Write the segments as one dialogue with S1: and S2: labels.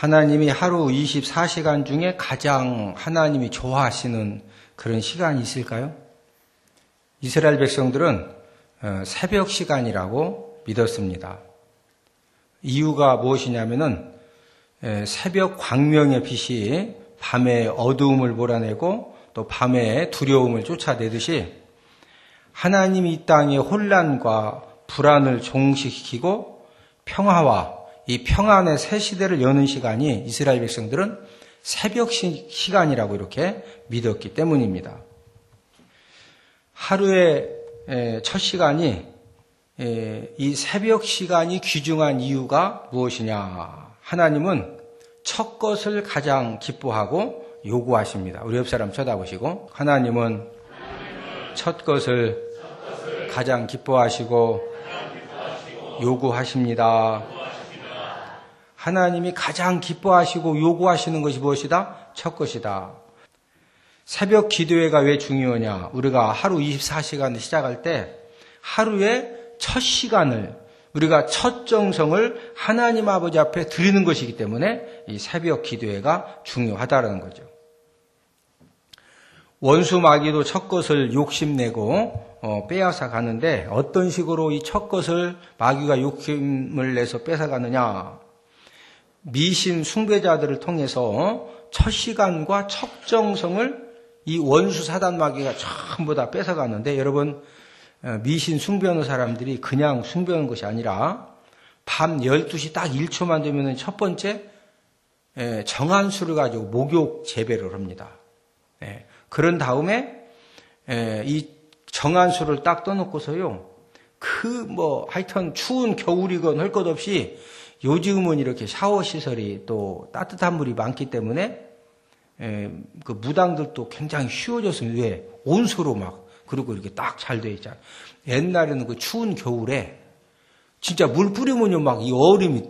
S1: 하나님이 하루 24시간 중에 가장 하나님이 좋아하시는 그런 시간이 있을까요? 이스라엘 백성들은 새벽 시간이라고 믿었습니다. 이유가 무엇이냐면은 새벽 광명의 빛이 밤의 어두움을 몰아내고 또 밤의 두려움을 쫓아내듯이 하나님이 이 땅의 혼란과 불안을 종식시키고 평화와 이 평안의 새 시대를 여는 시간이 이스라엘 백성들은 새벽 시간이라고 이렇게 믿었기 때문입니다. 하루의 첫 시간이 이 새벽 시간이 귀중한 이유가 무엇이냐? 하나님은 첫 것을 가장 기뻐하고 요구하십니다. 우리 옆 사람 쳐다보시고 하나님은 첫 것을 가장 기뻐하시고 요구하십니다. 하나님이 가장 기뻐하시고 요구하시는 것이 무엇이다? 첫 것이다. 새벽 기도회가 왜 중요하냐? 우리가 하루 24시간을 시작할 때 하루의 첫 시간을 우리가 첫 정성을 하나님 아버지 앞에 드리는 것이기 때문에 이 새벽 기도회가 중요하다는 거죠. 원수 마귀도 첫 것을 욕심내고 빼앗아 가는데 어떤 식으로 이 첫 것을 마귀가 욕심을 내서 뺏어 가느냐? 미신 숭배자들을 통해서 첫 시간과 첫 정성을 이 원수 사단 마귀가 전부 다 뺏어 가는데 여러분 미신 숭배하는 사람들이 그냥 숭배하는 것이 아니라 밤 12시 딱 1초만 되면 첫 번째 정한수를 가지고 목욕 재배를 합니다. 그런 다음에 이 정한수를 딱 떠놓고서요. 하여튼 추운 겨울이건 할 것 없이 요즘은 이렇게 샤워 시설이 또 따뜻한 물이 많기 때문에 그 무당들도 굉장히 쉬워졌습니다. 왜? 온수로 그리고 이렇게 딱 잘 돼 있잖아요. 옛날에는 그 추운 겨울에 진짜 물 뿌리면요 이 얼음이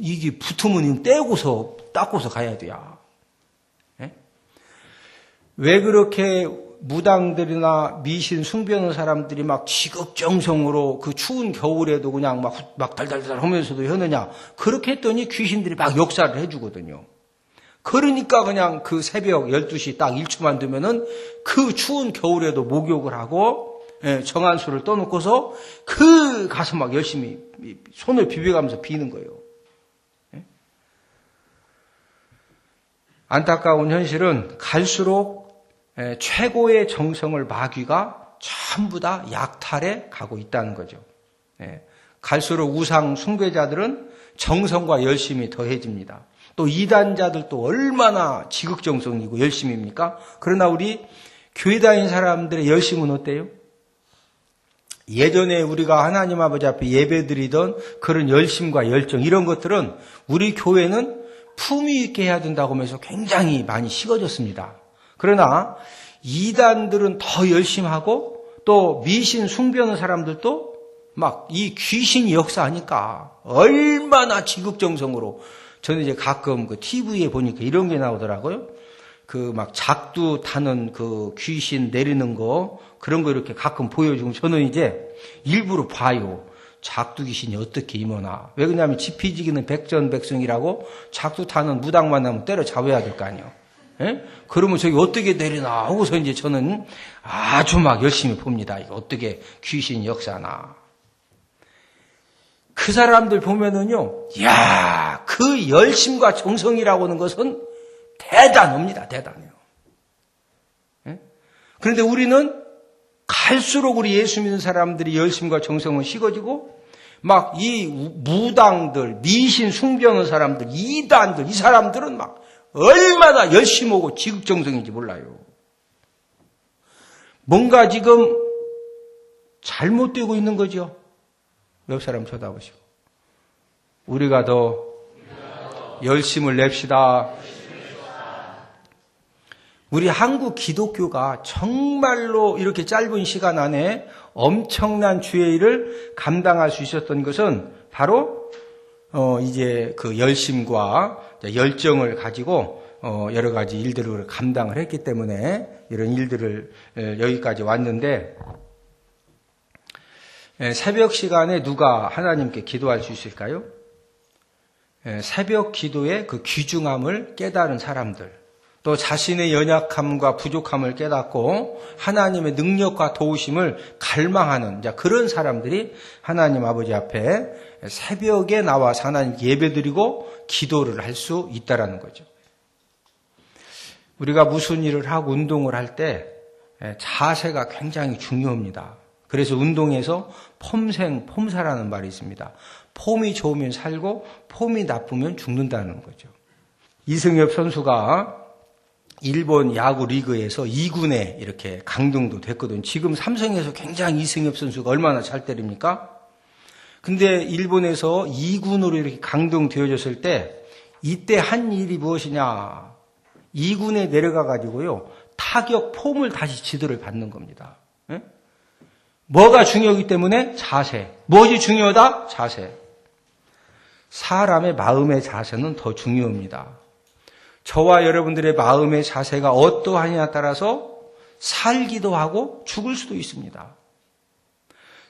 S1: 이게 붙으면 떼고서 닦고서 가야 돼요. 왜 그렇게 무당들이나 미신 숭배하는 사람들이 지극정성으로 그 추운 겨울에도 그냥 막 달달달 하면서도 하느냐? 그렇게 했더니 귀신들이 역사를 해주거든요. 그러니까 그냥 그 새벽 12시 딱 1초만 되면은 그 추운 겨울에도 목욕을 하고 정한수를 떠놓고서 가서 열심히 손을 비벼가면서 비는 거예요. 안타까운 현실은 갈수록 최고의 정성을 마귀가 전부 다 약탈해 가고 있다는 거죠. 갈수록 우상 숭배자들은 정성과 열심이 더해집니다. 또 이단자들도 얼마나 지극정성이고 열심입니까? 그러나 우리 교회 다니는 사람들의 열심은 어때요? 예전에 우리가 하나님 아버지 앞에 예배드리던 그런 열심과 열정 이런 것들은 우리 교회는 품위 있게 해야 된다고 하면서 굉장히 많이 식어졌습니다. 그러나 이단들은 더 열심히 하고 또 미신 숭배하는 사람들도 이 귀신이 역사하니까 얼마나 지극정성으로 저는 이제 가끔 그 TV에 보니까 이런 게 나오더라고요. 작두 타는 그 귀신 내리는 거 그런 거 이렇게 가끔 보여주고 저는 이제 일부러 봐요. 작두 귀신이 어떻게 임하나. 왜 그러냐면 지피지기는 백전백승이라고 작두 타는 무당 만나면 때려잡아야 될 거 아니에요. 그러면 저기 어떻게 내리나 하고서 이제 저는 아주 열심히 봅니다. 이거 어떻게 귀신 역사나. 그 사람들 보면은요, 그 열심과 정성이라고 하는 것은 대단합니다. 대단해요. 그런데 우리는 갈수록 우리 예수 믿는 사람들이 열심과 정성은 식어지고, 이 무당들, 미신 숭배하는 사람들, 이단들, 이 사람들은 얼마나 열심하고 지극정성인지 몰라요. 뭔가 지금 잘못되고 있는 거죠. 옆 사람 쳐다보시고. 우리가 더 열심을 냅시다. 우리 한국 기독교가 정말로 이렇게 짧은 시간 안에 엄청난 주의 일을 감당할 수 있었던 것은 바로 이제 그 열심과 열정을 가지고 여러 가지 일들을 감당을 했기 때문에 이런 일들을 여기까지 왔는데 새벽 시간에 누가 하나님께 기도할 수 있을까요? 새벽 기도의 그 귀중함을 깨달은 사람들, 또 자신의 연약함과 부족함을 깨닫고 하나님의 능력과 도우심을 갈망하는 그런 사람들이 하나님 아버지 앞에 새벽에 나와서 하나님 예배드리고 기도를 할 수 있다라는 거죠. 우리가 무슨 일을 하고 운동을 할 때 자세가 굉장히 중요합니다. 그래서 운동에서 폼사라는 말이 있습니다. 폼이 좋으면 살고 폼이 나쁘면 죽는다는 거죠. 이승엽 선수가 일본 야구 리그에서 2군에 이렇게 강등도 됐거든요. 지금 삼성에서 굉장히 이승엽 선수가 얼마나 잘 때립니까? 근데 일본에서 2군으로 이렇게 강등되어졌을 때 이때 한 일이 무엇이냐? 2군에 내려가 가지고요. 타격 폼을 다시 지도를 받는 겁니다. 예? 뭐가 중요하기 때문에? 자세. 무엇이 중요하다? 자세. 사람의 마음의 자세는 더 중요합니다. 저와 여러분들의 마음의 자세가 어떠하냐에 따라서 살기도 하고 죽을 수도 있습니다.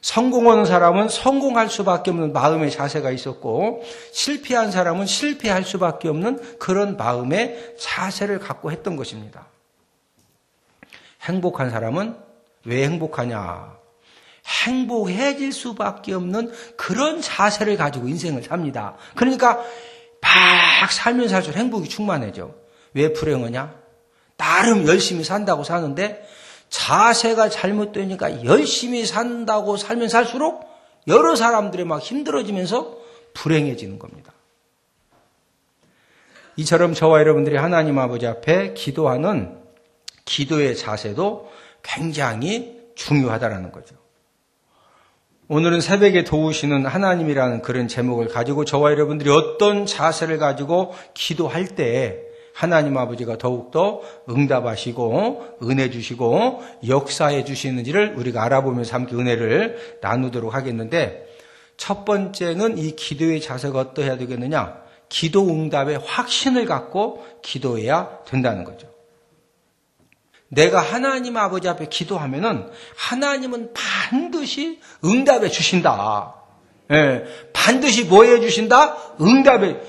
S1: 성공하는 사람은 성공할 수밖에 없는 마음의 자세가 있었고, 실패한 사람은 실패할 수밖에 없는 그런 마음의 자세를 갖고 했던 것입니다. 행복한 사람은 왜 행복하냐? 행복해질 수밖에 없는 그런 자세를 가지고 인생을 삽니다. 그러니까 막 살면 살수록 행복이 충만해져. 왜 불행하냐? 나름 열심히 산다고 사는데 자세가 잘못되니까 열심히 산다고 살면 살수록 여러 사람들이 막 힘들어지면서 불행해지는 겁니다. 이처럼 저와 여러분들이 하나님 아버지 앞에 기도하는 기도의 자세도 굉장히 중요하다는 거죠. 오늘은 새벽에 도우시는 하나님이라는 그런 제목을 가지고 저와 여러분들이 어떤 자세를 가지고 기도할 때 하나님 아버지가 더욱더 응답하시고 은혜 주시고 역사해 주시는지를 우리가 알아보면서 함께 은혜를 나누도록 하겠는데, 첫 번째는 이 기도의 자세가 어떠해야 되겠느냐? 기도 응답의 확신을 갖고 기도해야 된다는 거죠. 내가 하나님 아버지 앞에 기도하면은 하나님은 반드시 응답해 주신다. 예, 반드시 뭐 해 주신다? 응답해.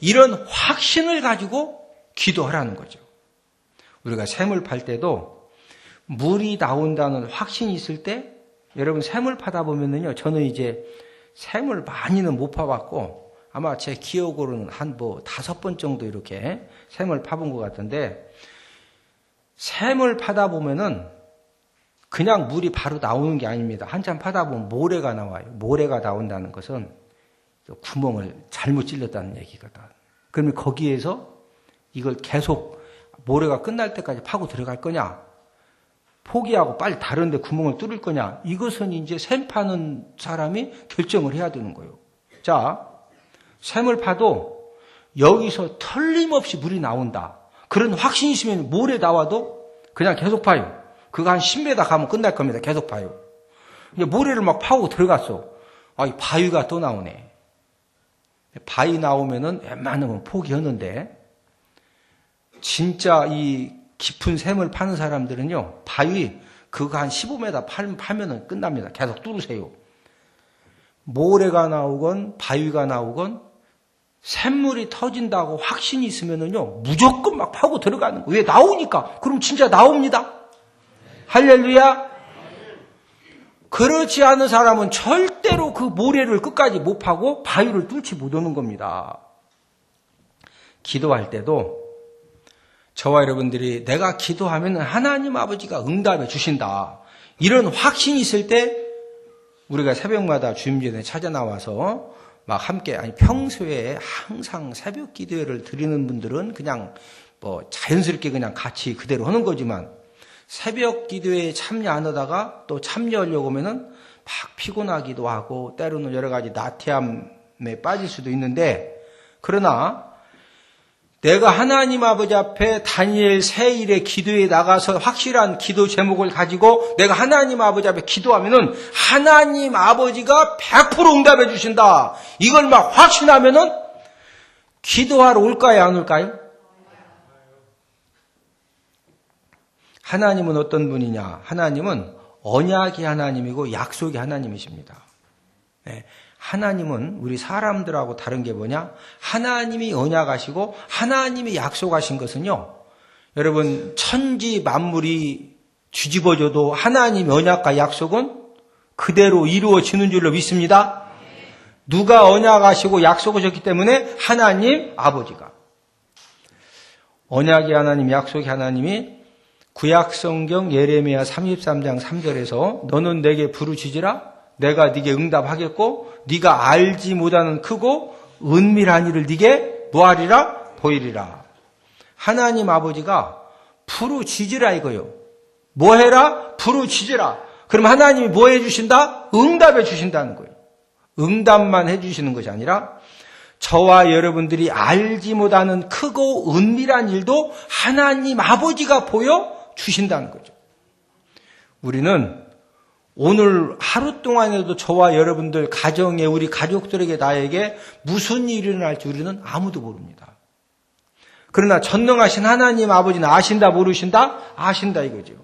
S1: 이런 확신을 가지고 기도하라는 거죠. 우리가 샘을 팔 때도 물이 나온다는 확신이 있을 때, 여러분 샘을 파다 보면은요, 저는 이제 샘을 많이는 못 파봤고 아마 제 기억으로는 한 5번 정도 이렇게 샘을 파본 것 같은데, 샘을 파다 보면은 그냥 물이 바로 나오는 게 아닙니다. 한참 파다 보면 모래가 나와요. 모래가 나온다는 것은 구멍을 잘못 찔렀다는 얘기거든. 그러면 거기에서 이걸 계속 모래가 끝날 때까지 파고 들어갈 거냐? 포기하고 빨리 다른 데 구멍을 뚫을 거냐? 이것은 이제 샘 파는 사람이 결정을 해야 되는 거예요. 자, 샘을 파도 여기서 틀림없이 물이 나온다. 그런 확신이 있으면 모래 나와도 그냥 계속 파요. 그거 한 10m 가면 끝날 겁니다. 계속 파요. 이제 모래를 막 파고 들어갔어. 이 바위가 또 나오네. 바위 나오면은 웬만하면 포기하는데, 진짜 이 깊은 샘을 파는 사람들은요, 바위 그거 한 15m 파면은 끝납니다. 계속 뚫으세요. 모래가 나오건 바위가 나오건 샘물이 터진다고 확신이 있으면은요, 무조건 막 파고 들어가는 거예요. 왜? 나오니까. 그럼 진짜 나옵니다. 할렐루야. 그렇지 않은 사람은 절대로 그 모래를 끝까지 못 파고 바위를 뚫지 못하는 겁니다. 기도할 때도 저와 여러분들이 내가 기도하면 하나님 아버지가 응답해 주신다, 이런 확신이 있을 때 우리가 새벽마다 주임전에 찾아 나와서 막 함께, 평소에 항상 새벽 기도회를 드리는 분들은 그냥 자연스럽게 그냥 같이 그대로 하는 거지만, 새벽 기도회에 참여 안 하다가 또 참여하려고 하면은 막 피곤하기도 하고 때로는 여러 가지 나태함에 빠질 수도 있는데, 그러나 내가 하나님 아버지 앞에 다니엘 새 일의 기도에 나가서 확실한 기도 제목을 가지고 내가 하나님 아버지 앞에 기도하면은 하나님 아버지가 100% 응답해 주신다, 이걸 막 확신하면은 기도하러 올까요, 안 올까요? 하나님은 어떤 분이냐? 하나님은 언약의 하나님이고 약속의 하나님이십니다. 하나님은 우리 사람들하고 다른 게 뭐냐? 하나님이 언약하시고 하나님이 약속하신 것은요. 여러분 천지 만물이 뒤집어져도 하나님의 언약과 약속은 그대로 이루어지는 줄로 믿습니다. 누가 언약하시고 약속하셨기 때문에 하나님 아버지가. 언약의 하나님, 약속의 하나님이 구약성경 예레미야 33장 3절에서 너는 내게 부르짖으라 내가 네게 응답하겠고 네가 알지 못하는 크고 은밀한 일을 네게 뭐하리라? 보이리라. 하나님 아버지가 부르짖으라 이거요. 뭐 해라? 부르짖으라. 그럼 하나님이 뭐 해주신다? 응답해 주신다는 거예요. 응답만 해주시는 것이 아니라 저와 여러분들이 알지 못하는 크고 은밀한 일도 하나님 아버지가 보여주신다는 거죠. 우리는 오늘 하루 동안에도 저와 여러분들 가정에 우리 가족들에게 나에게 무슨 일이 일어날지 우리는 아무도 모릅니다. 그러나 전능하신 하나님 아버지는 아신다 모르신다? 아신다 이거죠.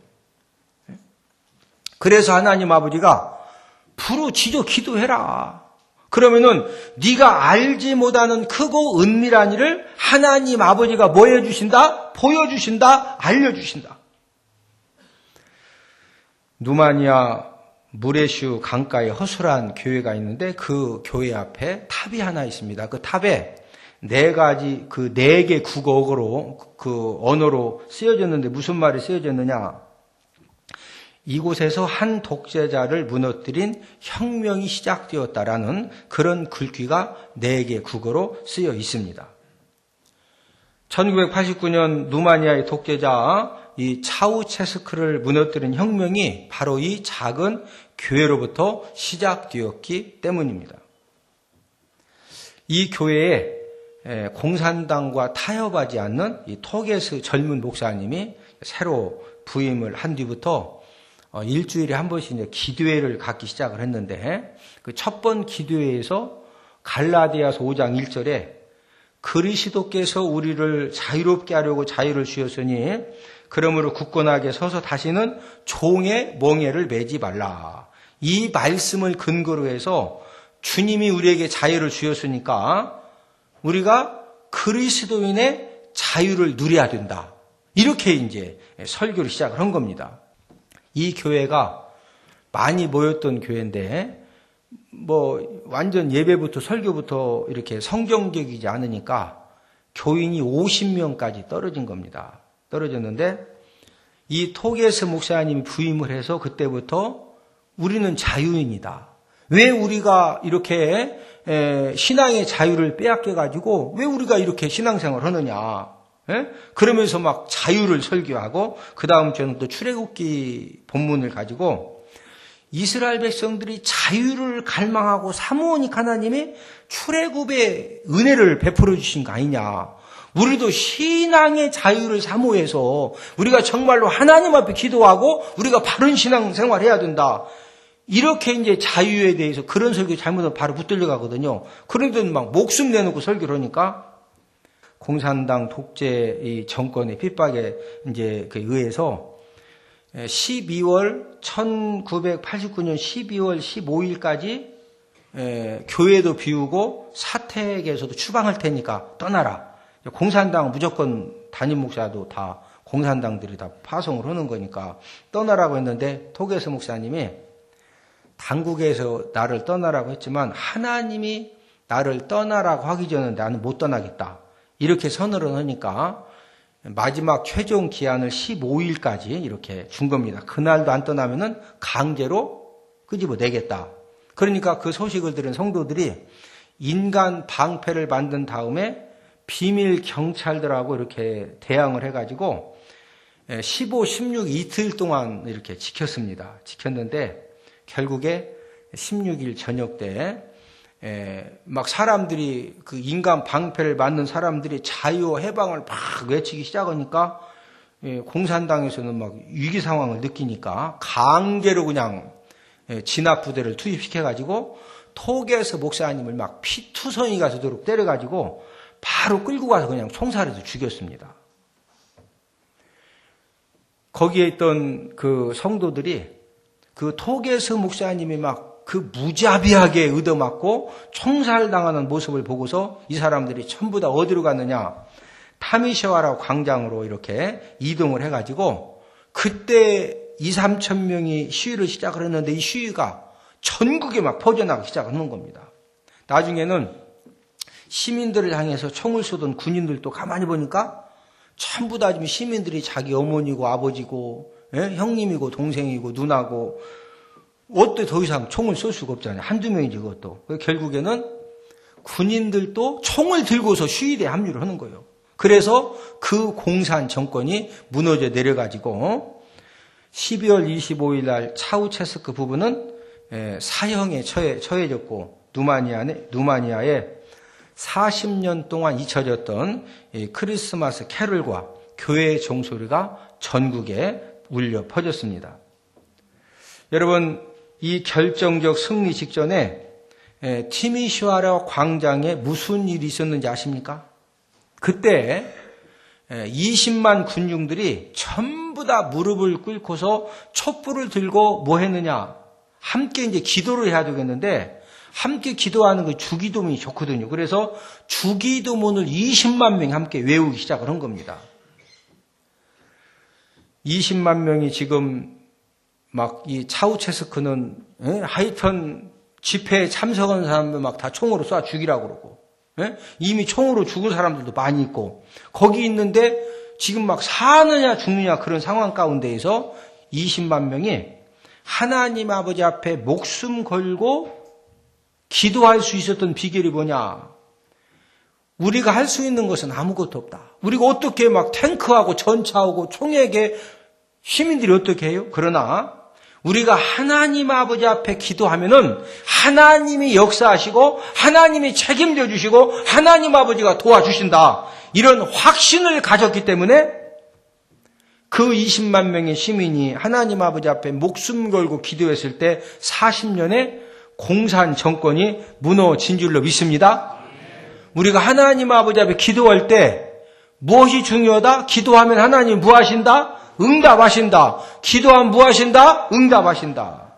S1: 그래서 하나님 아버지가 부르짖어 기도해라. 그러면은 네가 알지 못하는 크고 은밀한 일을 하나님 아버지가 뭐 해주신다? 보여주신다? 알려주신다. 누마니아 무레슈 강가에 허술한 교회가 있는데 그 교회 앞에 탑이 하나 있습니다. 그 탑에 네 개 국어로 그 언어로 쓰여졌는데 무슨 말이 쓰여졌느냐? 이곳에서 한 독재자를 무너뜨린 혁명이 시작되었다라는 그런 글귀가 4개 국어로 쓰여 있습니다. 1989년 누마니아의 독재자 이 차우체스크를 무너뜨린 혁명이 바로 이 작은 교회로부터 시작되었기 때문입니다. 이 교회에 공산당과 타협하지 않는 이 토게스 젊은 목사님이 새로 부임을 한 뒤부터 일주일에 한 번씩 이제 기도회를 갖기 시작을 했는데 그 첫 번 기도회에서 갈라디아서 5장 1절에 그리스도께서 우리를 자유롭게 하려고 자유를 주셨으니 그러므로 굳건하게 서서 다시는 종의 멍에를 매지 말라. 이 말씀을 근거로 해서 주님이 우리에게 자유를 주셨으니까 우리가 그리스도인의 자유를 누려야 된다. 이렇게 이제 설교를 시작을 한 겁니다. 이 교회가 많이 모였던 교회인데 완전 예배부터 설교부터 이렇게 성경적이지 않으니까 교인이 50명까지 떨어진 겁니다. 떨어졌는데 이 토게스 목사님이 부임을 해서 그때부터 우리는 자유인이다. 왜 우리가 이렇게 신앙의 자유를 빼앗겨가지고 왜 우리가 이렇게 신앙생활을 하느냐. 그러면서 막 자유를 설교하고 그 다음 주에는 또 출애굽기 본문을 가지고 이스라엘 백성들이 자유를 갈망하고 사모하니까 하나님이 출애굽의 은혜를 베풀어 주신 거 아니냐. 우리도 신앙의 자유를 사모해서 우리가 정말로 하나님 앞에 기도하고 우리가 바른 신앙생활 해야 된다. 이렇게 이제 자유에 대해서 그런 설교 잘못하면 바로 붙들려 가거든요. 그런데 막 목숨 내놓고 설교를 하니까 공산당 독재 이 정권의 핍박에 이제 그 의해서 1989년 12월 15일까지 교회도 비우고 사택에서도 추방할 테니까 떠나라. 공산당 무조건 담임 목사도 다 공산당들이 다 파송을 하는 거니까 떠나라고 했는데 토게스 목사님이 당국에서 나를 떠나라고 했지만 하나님이 나를 떠나라고 하기 전에 나는 못 떠나겠다. 이렇게 선언을 하니까 마지막 최종 기한을 15일까지 이렇게 준 겁니다. 그날도 안 떠나면은 강제로 끄집어내겠다. 그러니까 그 소식을 들은 성도들이 인간 방패를 만든 다음에 비밀 경찰들하고 이렇게 대항을 해가지고 15, 16 이틀 동안 이렇게 지켰습니다. 지켰는데 결국에 16일 저녁 때 막 사람들이 그 인간 방패를 맞는 사람들이 자유와 해방을 막 외치기 시작하니까 공산당에서는 막 위기 상황을 느끼니까 강제로 그냥 진압 부대를 투입시켜가지고 토게스 목사님을 막 피투성이가 되도록 때려가지고 바로 끌고 가서 그냥 총살해서 죽였습니다. 거기에 있던 그 성도들이 그 토게스 목사님이 막 그 무자비하게 얻어맞고 총살당하는 모습을 보고서 이 사람들이 전부 다 어디로 갔느냐? 타미시와라 광장으로 이렇게 이동을 해가지고 그때 2, 3천 명이 시위를 시작을 했는데 이 시위가 전국에 막 퍼져나가기 시작하는 겁니다. 나중에는 시민들을 향해서 총을 쏘던 군인들도 가만히 보니까 전부 다 지금 시민들이 자기 어머니고 아버지고 형님이고 동생이고 누나고 어때 더 이상 총을 쏠 수가 없잖아요. 한두 명이지 그것도. 결국에는 군인들도 총을 들고서 시위대에 합류를 하는 거예요. 그래서 그 공산 정권이 무너져 내려가지고 12월 25일 날 차우체스크 부부는 사형에 처해졌고 누마니아에 40년 동안 잊혀졌던 크리스마스 캐럴과 교회의 종소리가 전국에 울려 퍼졌습니다. 여러분, 이 결정적 승리 직전에 티미시와라 광장에 무슨 일이 있었는지 아십니까? 그때 20만 군중들이 전부 다 무릎을 꿇고서 촛불을 들고 뭐 했느냐? 함께 이제 기도를 해야 되겠는데 함께 기도하는 그 주기도문이 좋거든요. 그래서 주기도문을 20만 명이 함께 외우기 시작을 한 겁니다. 20만 명이 지금 막 이 차우체스크는 하여튼 집회에 참석한 사람들 막 다 총으로 쏴 죽이라고 그러고 이미 총으로 죽은 사람들도 많이 있고 거기 있는데 지금 막 사느냐 죽느냐 그런 상황 가운데에서 20만 명이 하나님 아버지 앞에 목숨 걸고 기도할 수 있었던 비결이 뭐냐? 우리가 할 수 있는 것은 아무것도 없다. 우리가 어떻게 막 탱크하고 전차하고 총에게 시민들이 어떻게 해요? 그러나 우리가 하나님 아버지 앞에 기도하면은 하나님이 역사하시고 하나님이 책임져 주시고 하나님 아버지가 도와주신다. 이런 확신을 가졌기 때문에 그 20만 명의 시민이 하나님 아버지 앞에 목숨 걸고 기도했을 때 40년에 공산 정권이 무너진 줄로 믿습니다. 우리가 하나님 아버지 앞에 기도할 때 무엇이 중요하다? 기도하면 하나님 뭐 하신다? 응답하신다. 기도하면 뭐 하신다? 응답하신다.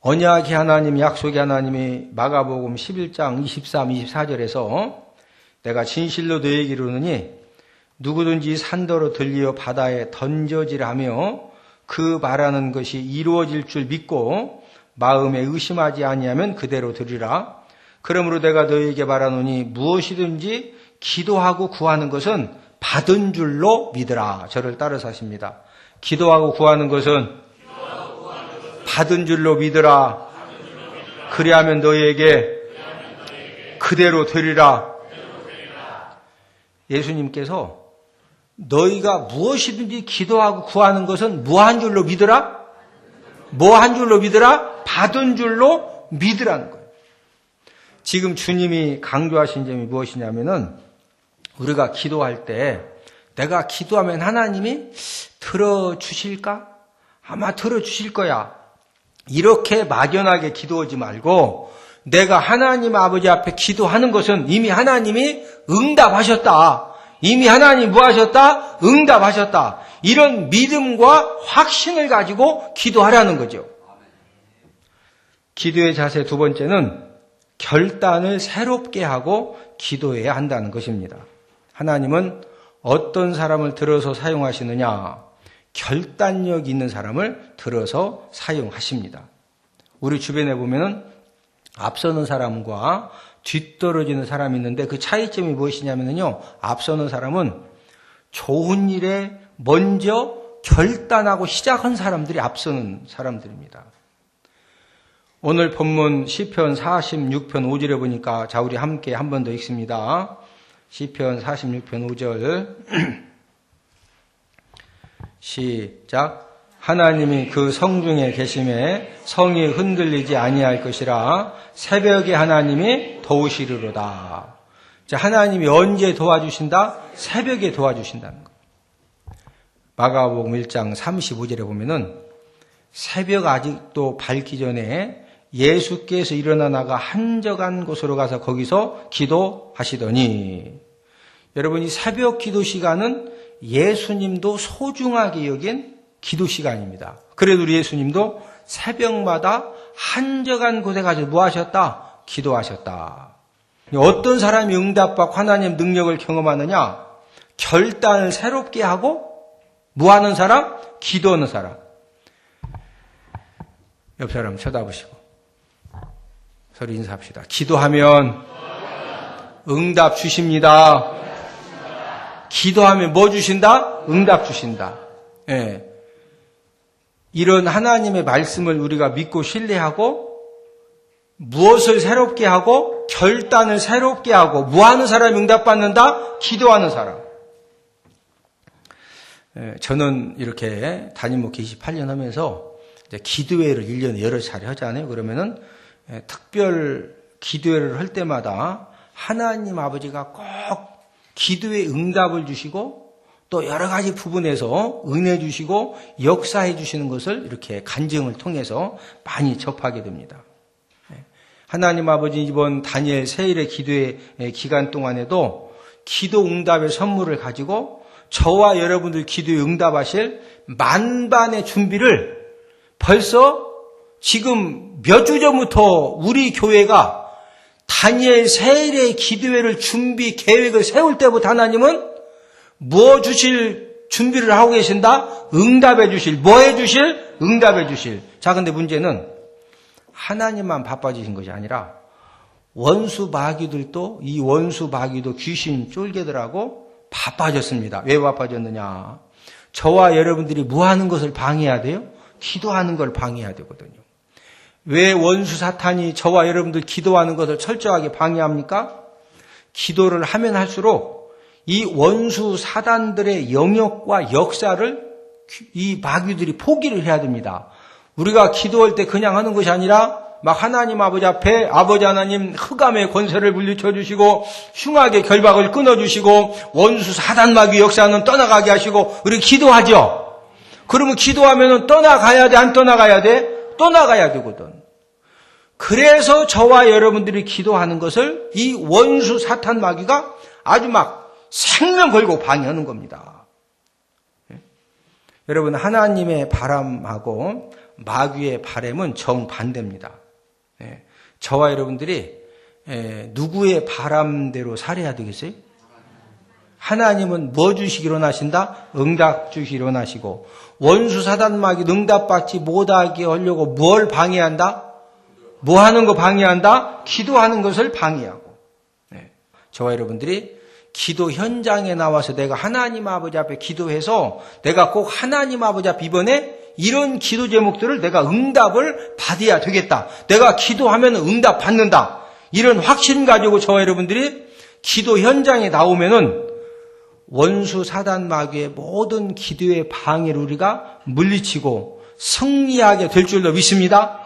S1: 언약의 하나님, 약속의 하나님이 마가복음 11장 23, 24절에서 내가 진실로 너희에게 이르노니 누구든지 산더러 들리어 바다에 던져지라며 그 말하는 것이 이루어질 줄 믿고 마음에 의심하지 아니하면 그대로 들으라. 그러므로 내가 너희에게 말하노니 무엇이든지 기도하고 구하는 것은 받은 줄로 믿으라. 저를 따라서 하십니다. 기도하고 구하는 것은 받은 줄로 믿으라. 그리하면 너희에게 그대로 되리라. 예수님께서 너희가 무엇이든지 기도하고 구하는 것은 무한 줄로 믿으라? 뭐한 줄로 믿으라? 받은 줄로 믿으라는 거예요. 지금 주님이 강조하신 점이 무엇이냐면은 우리가 기도할 때 내가 기도하면 하나님이 들어주실까? 아마 들어주실 거야. 이렇게 막연하게 기도하지 말고 내가 하나님 아버지 앞에 기도하는 것은 이미 하나님이 응답하셨다. 이미 하나님 뭐 하셨다? 응답하셨다. 이런 믿음과 확신을 가지고 기도하라는 거죠. 기도의 자세 두 번째는 결단을 새롭게 하고 기도해야 한다는 것입니다. 하나님은 어떤 사람을 들어서 사용하시느냐? 결단력 있는 사람을 들어서 사용하십니다. 우리 주변에 보면은 앞서는 사람과 뒤떨어지는 사람이 있는데 그 차이점이 무엇이냐면요. 앞서는 사람은 좋은 일에 먼저 결단하고 시작한 사람들이 앞서는 사람들입니다. 오늘 본문 시편 46편 5절에 보니까 자 우리 함께 한 번 더 읽습니다. 시편 46편 5절 시작. 하나님이 그 성중에 계심에 성이 흔들리지 아니할 것이라 새벽에 하나님이 도우시리로다. 자, 하나님이 언제 도와주신다? 새벽에 도와주신다는 것. 마가복음 1장 35절에 보면은 새벽 아직도 밝기 전에 예수께서 일어나 나가 한적한 곳으로 가서 거기서 기도하시더니 여러분 이 새벽 기도 시간은 예수님도 소중하게 여긴 기도 시간입니다. 그래도 우리 예수님도 새벽마다 한적한 곳에 가서 뭐 하셨다? 기도하셨다. 어떤 사람이 응답받고 하나님 능력을 경험하느냐? 결단을 새롭게 하고 뭐 하는 사람? 기도하는 사람. 옆 사람 쳐다보시고 서로 인사합시다. 기도하면 응답 주십니다. 기도하면 뭐 주신다? 응답 주신다. 예. 이런 하나님의 말씀을 우리가 믿고 신뢰하고 무엇을 새롭게 하고 결단을 새롭게 하고 뭐 하는 사람이 응답받는다? 기도하는 사람. 예. 저는 이렇게 담임 목회 28년 하면서 이제 기도회를 1년에 여러 차례 하잖아요. 그러면은 특별 기도회를 할 때마다 하나님 아버지가 꼭 기도의 응답을 주시고 또 여러 가지 부분에서 은혜 주시고 역사해 주시는 것을 이렇게 간증을 통해서 많이 접하게 됩니다. 하나님 아버지 이번 다니엘 세일의 기도의 기간 동안에도 기도 응답의 선물을 가지고 저와 여러분들 기도에 응답하실 만반의 준비를 벌써 지금 몇 주 전부터 우리 교회가 다니엘 세일의 기도회를 준비 계획을 세울 때부터 하나님은 뭐 주실 준비를 하고 계신다? 응답해 주실. 뭐 해 주실? 응답해 주실. 자, 근데 문제는 하나님만 바빠지신 것이 아니라 원수 마귀들도 이 원수 마귀도 귀신 쫄개들하고 바빠졌습니다. 왜 바빠졌느냐? 저와 여러분들이 뭐 하는 것을 방해해야 돼요? 기도하는 걸 방해해야 되거든요. 왜 원수 사탄이 저와 여러분들 기도하는 것을 철저하게 방해합니까? 기도를 하면 할수록 이 원수 사단들의 영역과 역사를 이 마귀들이 포기를 해야 됩니다. 우리가 기도할 때 그냥 하는 것이 아니라 막 하나님 아버지 앞에 아버지 하나님 흑암의 권세를 물리쳐 주시고 흉악의 결박을 끊어주시고 원수 사단 마귀 역사는 떠나가게 하시고 우리 기도하죠. 그러면 기도하면 떠나가야 돼? 안 떠나가야 돼? 떠나가야 되거든. 그래서 저와 여러분들이 기도하는 것을 이 원수 사탄 마귀가 아주 막 생명 걸고 방해하는 겁니다. 여러분, 하나님의 바람하고 마귀의 바람은 정반대입니다. 저와 여러분들이 누구의 바람대로 살아야 되겠어요? 하나님은 뭐 주시기로 원하신다? 응답 주시기로 원하시고, 원수 사단 마귀 응답받지 못하게 하려고 뭘 방해한다? 뭐 하는 거 방해한다? 기도하는 것을 방해하고. 저와 여러분들이 기도 현장에 나와서 내가 하나님 아버지 앞에 기도해서 내가 꼭 하나님 아버지 앞에 이번에 이런 기도 제목들을 내가 응답을 받아야 되겠다. 내가 기도하면 응답 받는다. 이런 확신 가지고 저와 여러분들이 기도 현장에 나오면은 원수 사단 마귀의 모든 기도의 방해를 우리가 물리치고 승리하게 될 줄로 믿습니다.